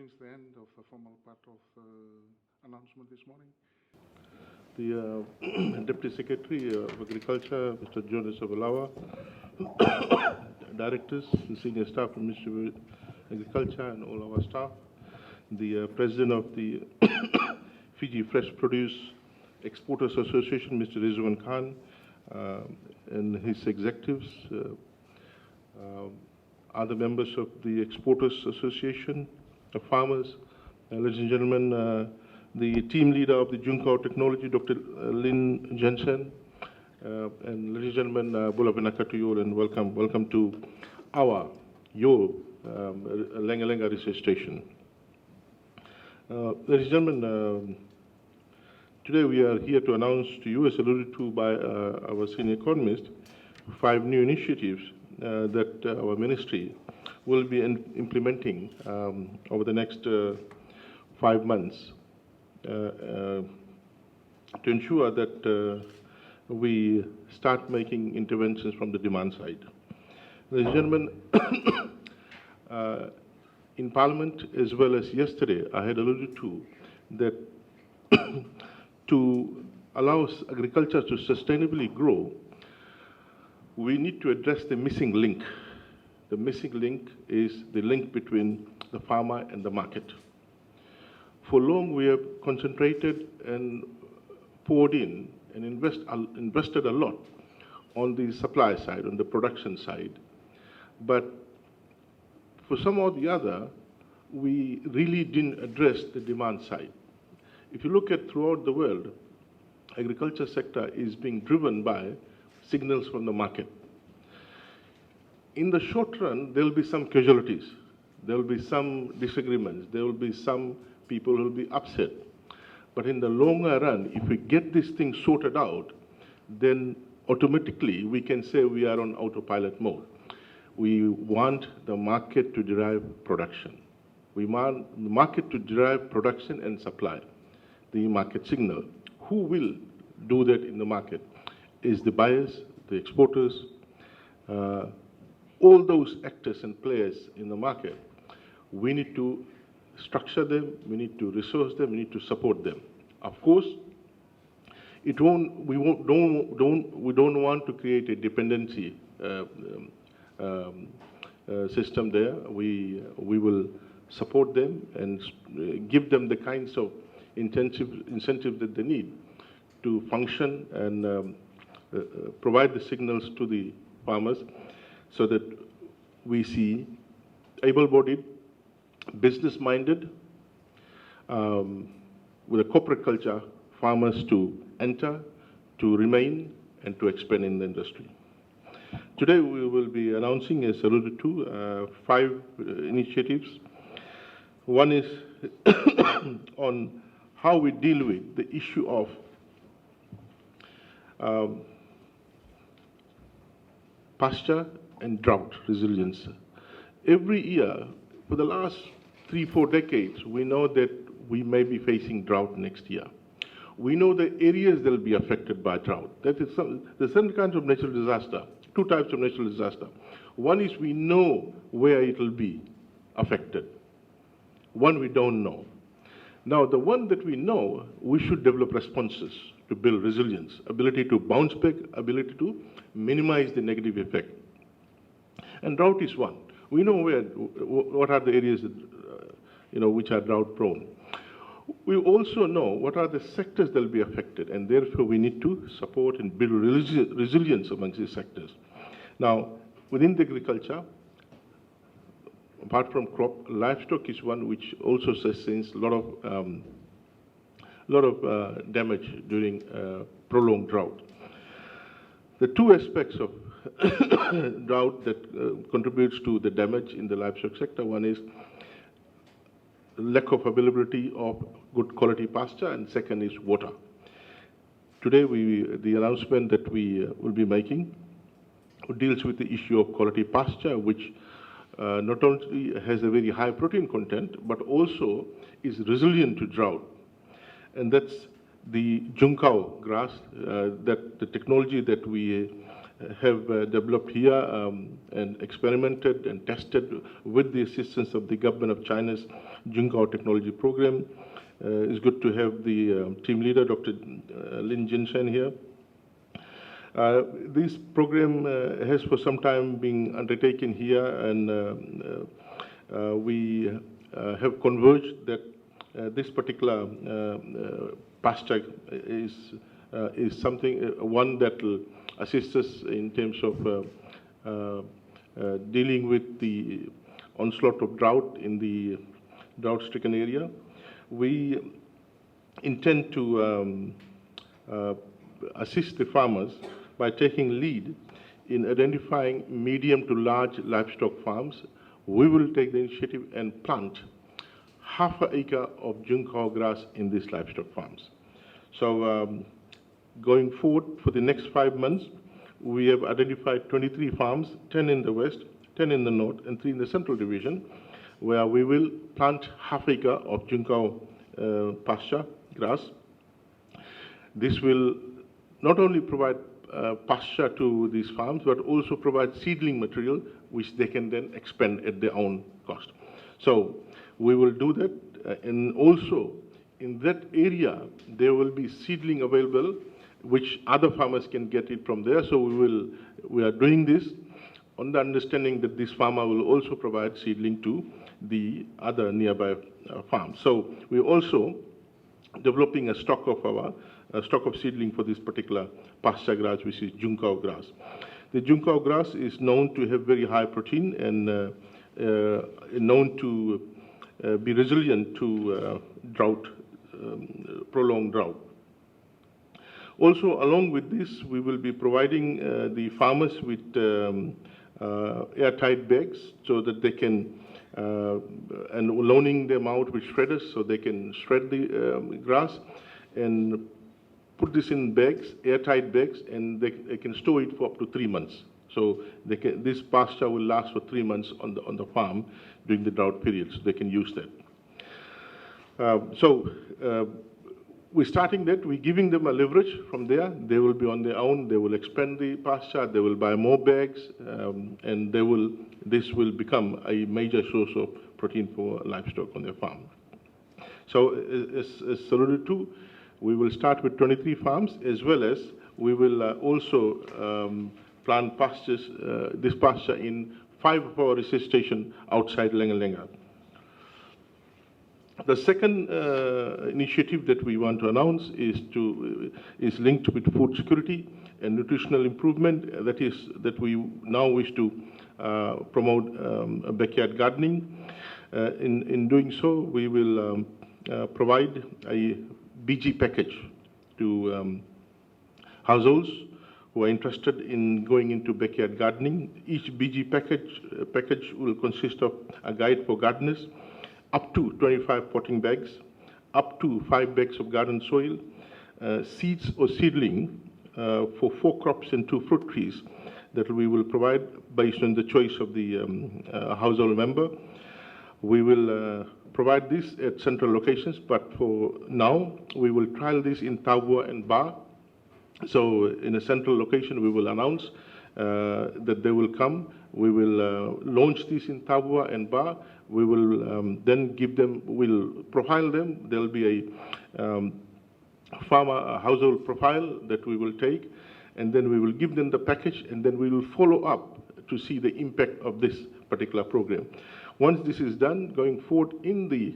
brings the end of the formal part of announcement this morning. The Deputy Secretary of Agriculture, Mr. Jonas Avalawa, Directors and Senior Staff of Ministry of Agriculture and all our staff, the President of the Fiji Fresh Produce Exporters Association, Mr. Rizwan Khan, and his executives, other members of the Exporters Association, the farmers, ladies and gentlemen, the team leader of the Junkao Technology, Dr. Lin Jensen, and ladies and gentlemen, Bula Vinaka to you and welcome to your Lenga Lenga Research Station. Ladies and gentlemen, today we are here to announce to you, as alluded to by our senior economist, 5 new initiatives that our ministry will be implementing over the next 5 months to ensure that we start making interventions from the demand side. Ladies and gentlemen, in Parliament as well as yesterday, I had alluded to that to allow agriculture to sustainably grow, we need to address the missing link. The missing link is the link between the farmer and the market. For long, we have concentrated and poured in and invested a lot on the supply side, on the production side. But for some or the other, we really didn't address the demand side. If you look at throughout the world, agriculture sector is being driven by signals from the market. In the short run, there will be some casualties. There will be some disagreements. There will be some people who will be upset. But in the longer run, if we get this thing sorted out, then automatically we can say we are on autopilot mode. We want the market to derive production. We want the market to derive production and supply, the market signal. Who will do that in the market? Is the buyers, the exporters, all those actors and players in the market. We need to structure them, we need to resource them, we need to support them. Of course, we don't want to create a dependency system there. We will support them and give them the kinds of incentives that they need to function and provide the signals to the farmers so that we see able-bodied, business-minded, with a corporate culture, farmers to enter, to remain, and to expand in the industry. Today we will be announcing, as alluded to, 5 initiatives. One is on how we deal with the issue of pasture and drought resilience. Every year, for the last 3-4 decades, we know that we may be facing drought next year. We know the areas that will be affected by drought. There's certain kinds of natural disaster, 2 types of natural disaster. One is we know where it will be affected. One we don't know. Now, the one that we know, we should develop responses to build resilience, ability to bounce back, ability to minimize the negative effect. And drought is one. We know what are the areas that, which are drought prone. We also know what are the sectors that will be affected, and therefore we need to support and build resilience amongst these sectors. Now, within the agriculture, apart from crop, livestock is one which also sustains a lot of damage during prolonged drought. The 2 aspects of drought that contributes to the damage in the livestock sector, one is lack of availability of good quality pasture, and second is water. Today, the announcement that we will be making deals with the issue of quality pasture, which not only has a very high protein content, but also is resilient to drought. And that's the Junkao grass, that the technology that we have developed here and experimented and tested with the assistance of the government of China's Junkao Technology Program. It's good to have the team leader, Dr. Lin Jinshan, here. This program has for some time been undertaken here, and we have converged that this particular pasture is something, one that will assist us in terms of dealing with the onslaught of drought in the drought-stricken area. We intend to assist the farmers by taking lead in identifying medium to large livestock farms. We will take the initiative and plant half an acre of Junkao grass in these livestock farms. So going forward for the next 5 months, we have identified 23 farms, 10 in the west, 10 in the north, and 3 in the central division, where we will plant half acre of Junkao pasture grass. This will not only provide pasture to these farms, but also provide seedling material, which they can then expand at their own cost. So we will do that, and also in that area, there will be seedling available, which other farmers can get it from there. So we are doing this on the understanding that this farmer will also provide seedling to the other nearby farms. So we're also developing a stock of seedling for this particular pasture grass, which is Junkao grass. The Junkao grass is known to have very high protein and known to be resilient to drought, prolonged drought. Also, along with this, we will be providing the farmers with airtight bags so that they can, and loaning them out with shredders so they can shred the grass and put this in bags, airtight bags, and they can store it for up to 3 months. So this pasture will last for 3 months on the farm during the drought period, so they can use that. We're starting that. We're giving them a leverage from there. They will be on their own. They will expand the pasture. They will buy more bags, and this will become a major source of protein for livestock on their farm. So, as alluded to, we will start with 23 farms, as well as we will also plant pastures, this pasture in 5 of our research stations outside Lenga. The second initiative that we want to announce is linked with food security and nutritional improvement. That we now wish to promote backyard gardening. In doing so, we will provide a BG package to households who are interested in going into backyard gardening. Each BG package will consist of a guide for gardeners, up to 25 potting bags, up to 5 bags of garden soil, seeds or seedling for 4 crops and 2 fruit trees that we will provide based on the choice of the household member. We will provide this at central locations, but for now, we will trial this in Tabua and Ba. So in a central location, we will announce that they will come. We will launch this in Tabua and Ba. We will then give them, we'll profile them. There'll be a household profile that we will take, and then we will give them the package, and then we will follow up to see the impact of this particular program. Once this is done, going forward in the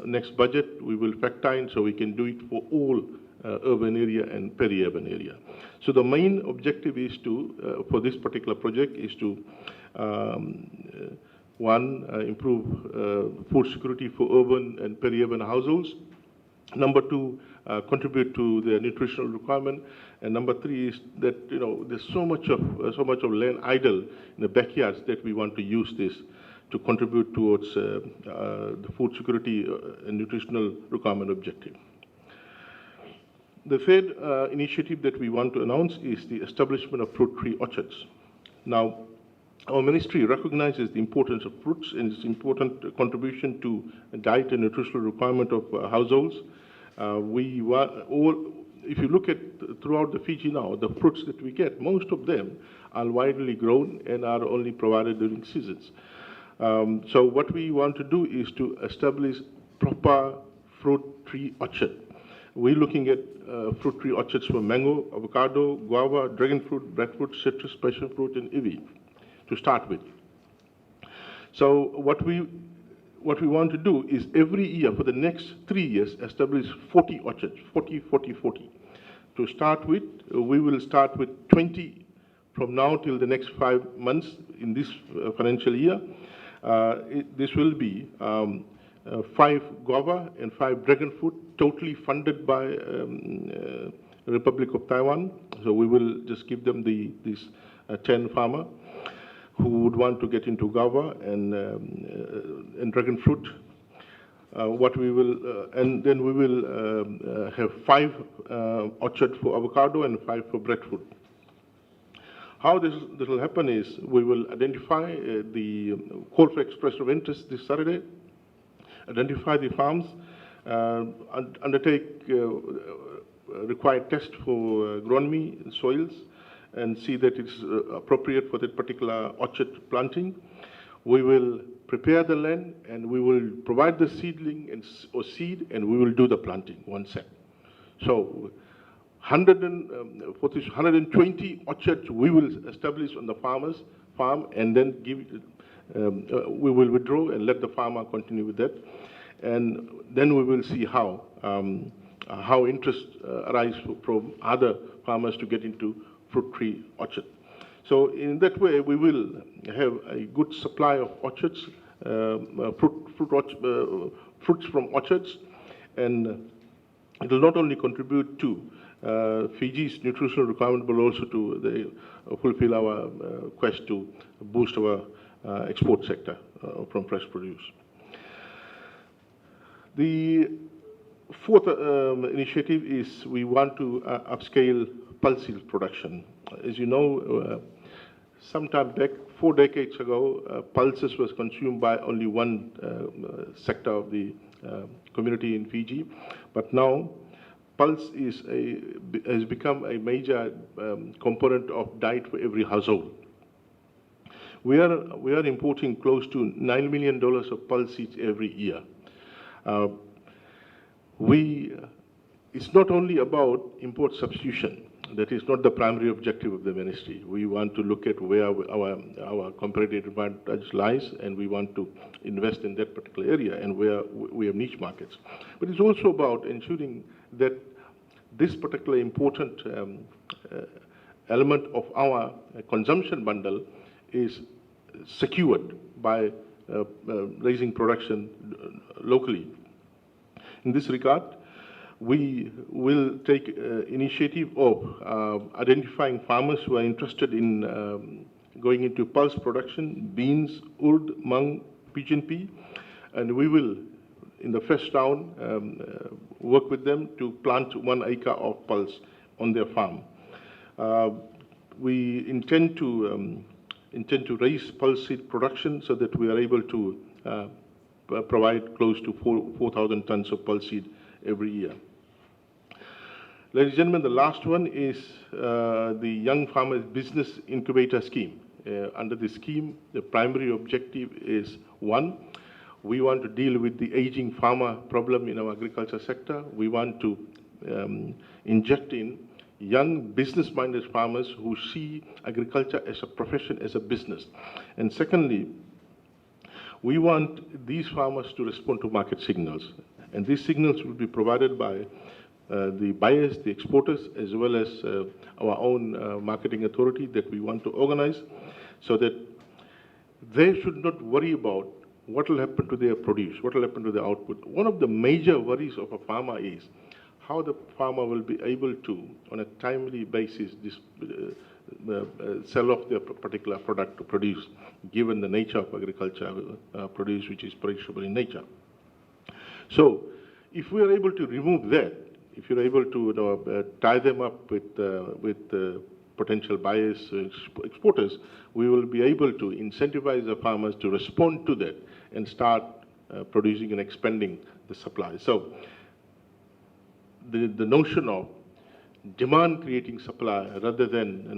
next budget, we will factor in so we can do it for all urban area and peri-urban area. So the main objective is to, for this particular project, is to improve food security for urban and peri-urban households. Number 2, contribute to their nutritional requirement. And number 3 is that there's so much of land idle in the backyards that we want to use this to contribute towards the food security and nutritional requirement objective. The third initiative that we want to announce is the establishment of fruit tree orchards. Now, our ministry recognizes the importance of fruits and its important contribution to diet and nutritional requirement of households. if you look at throughout the Fiji now, the fruits that we get, most of them are widely grown and are only provided during seasons. So what we want to do is to establish proper fruit tree orchard. We're looking at fruit tree orchards for mango, avocado, guava, dragon fruit, breadfruit, citrus, passion fruit, and ivy to start with. So what we want to do is every year for the next 3 years establish 40 orchards, 40, 40, 40. To start with, we will start with 20 from now till the next 5 months in this financial year. This will be 5 guava and 5 dragon fruit, totally funded by Republic of Taiwan. So we will just give them these 10 farmer who would want to get into guava and dragon fruit. And then we will have 5 orchard for avocado and 5 for breadfruit. How this will happen is we will identify the call for expression of interest this Saturday, identify the farms, undertake required test for agronomy soils, and see that it's appropriate for that particular orchard planting. We will prepare the land, and we will provide the seedling or seed, and we will do the planting one set. So 120 orchards we will establish on the farmer's farm, and then we will withdraw and let the farmer continue with that. And then we will see how interest arises from other farmers to get into fruit tree orchard. So in that way, we will have a good supply of orchards, fruits from orchards, and it will not only contribute to Fiji's nutritional requirement, but also to fulfill our quest to boost our export sector from fresh produce. The fourth initiative is we want to upscale pulseseed production. As you know, sometime back, 4 decades ago, pulses was consumed by only one sector of the community in Fiji, but now pulse has become a major component of diet for every household. We are importing close to $9 million of pulse seeds every year. It's not only about import substitution. That is not the primary objective of the ministry. We want to look at where our competitive advantage lies, and we want to invest in that particular area and where we have niche markets. But it's also about ensuring that this particular important element of our consumption bundle is secured by raising production locally. In this regard, we will take initiative of identifying farmers who are interested in going into pulse production, beans, urd, mung, pigeon pea, and we will, in the first round, work with them to plant 1 acre of pulse on their farm. We intend to raise pulse seed production so that we are able to provide close to 4,000 tons of pulse seed every year. Ladies and gentlemen, the last one is the Young Farmers Business Incubator Scheme. Under this scheme, the primary objective is, 1, we want to deal with the aging farmer problem in our agriculture sector. We want to inject in young business-minded farmers who see agriculture as a profession, as a business. And secondly, we want these farmers to respond to market signals. And these signals will be provided by the buyers, the exporters, as well as our own marketing authority that we want to organize, so that they should not worry about what will happen to their produce, what will happen to their output. One of the major worries of a farmer is how the farmer will be able to, on a timely basis, sell off their particular product to produce, given the nature of agriculture produce, which is perishable in nature. So, if we are able to remove that, if you're able to tie them up with potential buyers, exporters, we will be able to incentivize the farmers to respond to that and start producing and expanding the supply. So the notion of demand creating supply rather than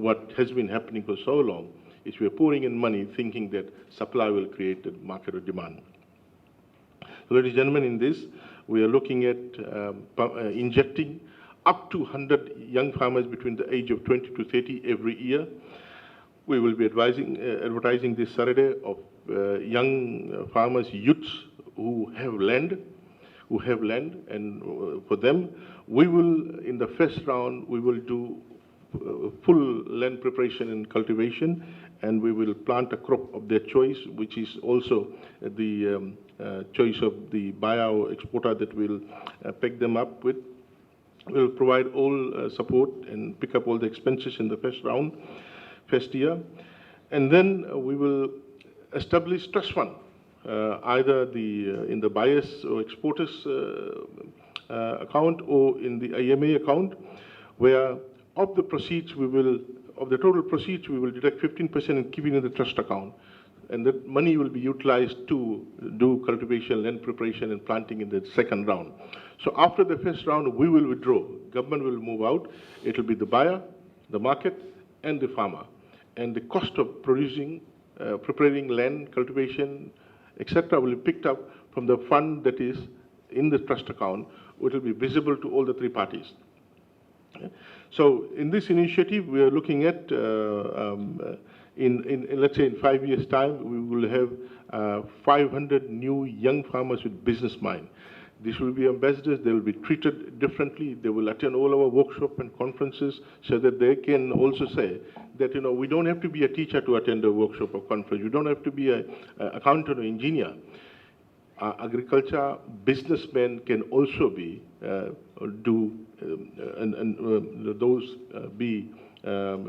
what has been happening for so long is we are pouring in money thinking that supply will create a market or demand. So, ladies and gentlemen, in this we are looking at injecting up to 100 young farmers between the age of 20 to 30 every year. We will be advertising this Saturday of young farmers, youths who have land, and for them, we will, in the first round, we will do full land preparation and cultivation, and we will plant a crop of their choice, which is also the choice of the buyer or exporter that will pick them up with. We will provide all support and pick up all the expenses in the first year, and then we will establish trust fund, either in the buyers or exporters account or in the IMA account, where of the total proceeds, we will deduct 15% and keep it in the trust account. And that money will be utilized to do cultivation, land preparation, and planting in the second round. So after the first round, we will withdraw. Government will move out. It will be the buyer, the market, and the farmer. And the cost of preparing land, cultivation, etc., will be picked up from the fund that is in the trust account, which will be visible to all the three parties. Okay. So in this initiative, we are looking at, let's say in 5 years' time, we will have 500 new young farmers with business mind. These will be ambassadors. They will be treated differently. They will attend all our workshops and conferences so that they can also say that, we don't have to be a teacher to attend a workshop or conference. You don't have to be an accountant or engineer. Agriculture businessmen can also be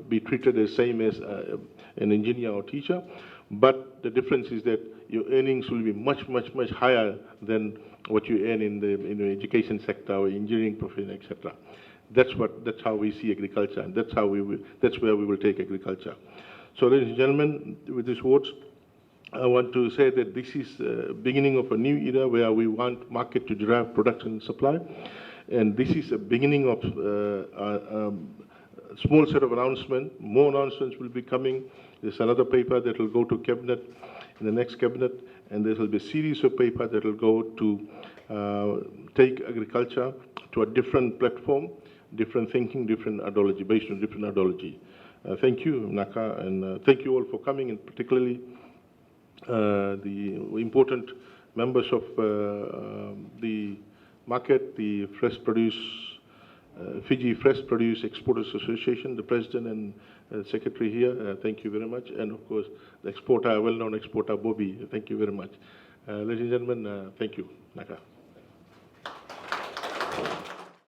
be treated the same as an engineer or teacher, but the difference is that your earnings will be much higher than what you earn in the education sector or engineering profession, etc. That's how we see agriculture, and that's where we will take agriculture. So, ladies and gentlemen, with these words, I want to say that this is the beginning of a new era where we want market to drive production and supply. And this is a beginning of a small set of announcements. More announcements will be coming. There's another paper that will go to cabinet, in the next cabinet, and there will be a series of papers that will go to take agriculture to a different platform, different thinking, different ideology, based on different ideology. Thank you, Naka, and thank you all for coming, and particularly the important members of the market, the Fiji Fresh Produce Exporters Association, the president and secretary here. Thank you very much, and of course the exporter, well-known exporter Bobby. Thank you very much, ladies and gentlemen. Thank you, Naka.